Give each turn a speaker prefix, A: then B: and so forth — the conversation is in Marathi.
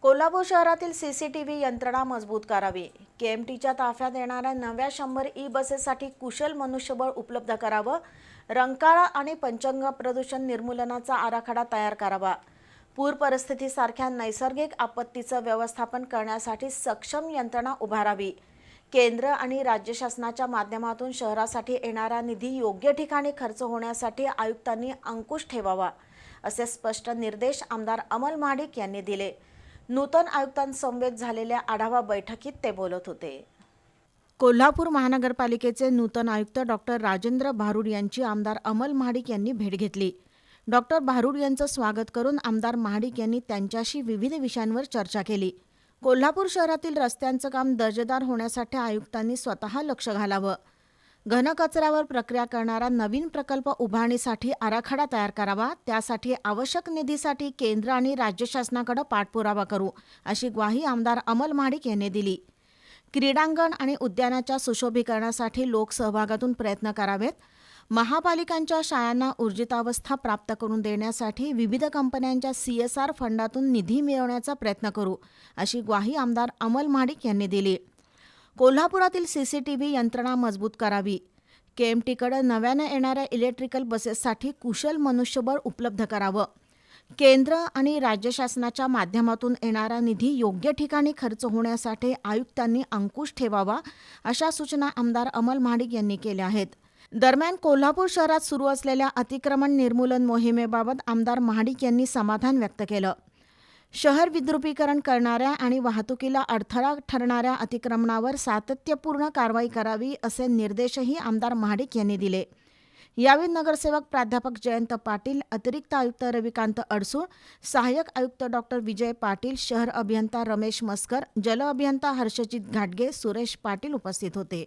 A: कोल्हापूर शहरातील सीसीटीव्ही यंत्रणा मजबूत करावी. केएमटीच्या ताफ्यात येणाऱ्या नव्या 100 ई बसेससाठी कुशल मनुष्यबळ उपलब्ध करावं. रंकाळा आणि पंचगंगा प्रदूषण निर्मूलनाचा आराखडा तयार करावा. पूर परिस्थितीसारख्या नैसर्गिक आपत्तीचं व्यवस्थापन करण्यासाठी सक्षम यंत्रणा उभारावी. केंद्र आणि राज्य शासनाच्या माध्यमातून शहरासाठी येणारा निधी योग्य ठिकाणी खर्च होण्यासाठी आयुक्तांनी अंकुश ठेवावा, असे स्पष्ट निर्देश आमदार अमल महाडिक यांनी दिले. नूतन आयुक्तांसमवेत झालेल्या आढावा बैठकीत ते बोलत होते. कोल्हापूर महानगरपालिकेचे नूतन आयुक्त डॉक्टर राजेंद्र भारुड यांची आमदार अमल महाडिक यांनी भेट घेतली. डॉक्टर भारुड यांचं स्वागत करून आमदार महाडिक यांनी त्यांच्याशी विविध विषयांवर चर्चा केली. कोल्हापूर शहरातील रस्त्यांचं काम दर्जेदार होण्यासाठी आयुक्तांनी स्वतः लक्ष घालावं. घनकचऱ्यावर प्रक्रिया करणारा नवीन प्रकल्प उभारणीसाठी आराखडा तयार करावा. त्यासाठी आवश्यक निधीसाठी केंद्र आणि राज्य शासनाकडे पाठपुरावा करू, अशी ग्वाही आमदार अमल महाडिक यांनी दिली. क्रीडांगण आणि उद्यानाच्या सुशोभीकरणासाठी लोकसहभागातून प्रयत्न करावेत. महापालिकांच्या शाळांना ऊर्जितावस्था प्राप्त करून देण्यासाठी विविध कंपन्यांच्या CSR फंडातून निधी मिळवण्याचा प्रयत्न करू, अशी ग्वाही आमदार अमल महाडिक यांनी दिली. कोल्हापुरातील सीसीटीव्ही यंत्रणा मजबूत करावी. केएमटीकडे नव्यानं येणाऱ्या इलेक्ट्रिकल बसेससाठी कुशल मनुष्यबळ उपलब्ध करावं. केंद्र आणि राज्य शासनाच्या माध्यमातून येणारा निधी योग्य ठिकाणी खर्च होण्यासाठी आयुक्तांनी अंकुश ठेवावा, अशा सूचना आमदार अमल महाडिक यांनी केल्या आहेत. दरम्यान कोल्हापूर शहरात सुरू असलेल्या अतिक्रमण निर्मूलन मोहिमेबाबत आमदार महाडिक यांनी समाधान व्यक्त केलं. शहर विद्रुपीकरण करणाऱ्या आणि वाहतुकीला अडथळा ठरणाऱ्या अतिक्रमणावर सातत्यपूर्ण कारवाई करावी, असे निर्देशही आमदार महाडिक यांनी दिले. यावेळी नगरसेवक प्राध्यापक जयंत पाटील, अतिरिक्त आयुक्त रविकांत अडसूळ, सहाय्यक आयुक्त डॉक्टर विजय पाटील, शहर अभियंता रमेश मस्कर, जल अभियंता हर्षजित घाटगे, सुरेश पाटील उपस्थित होते.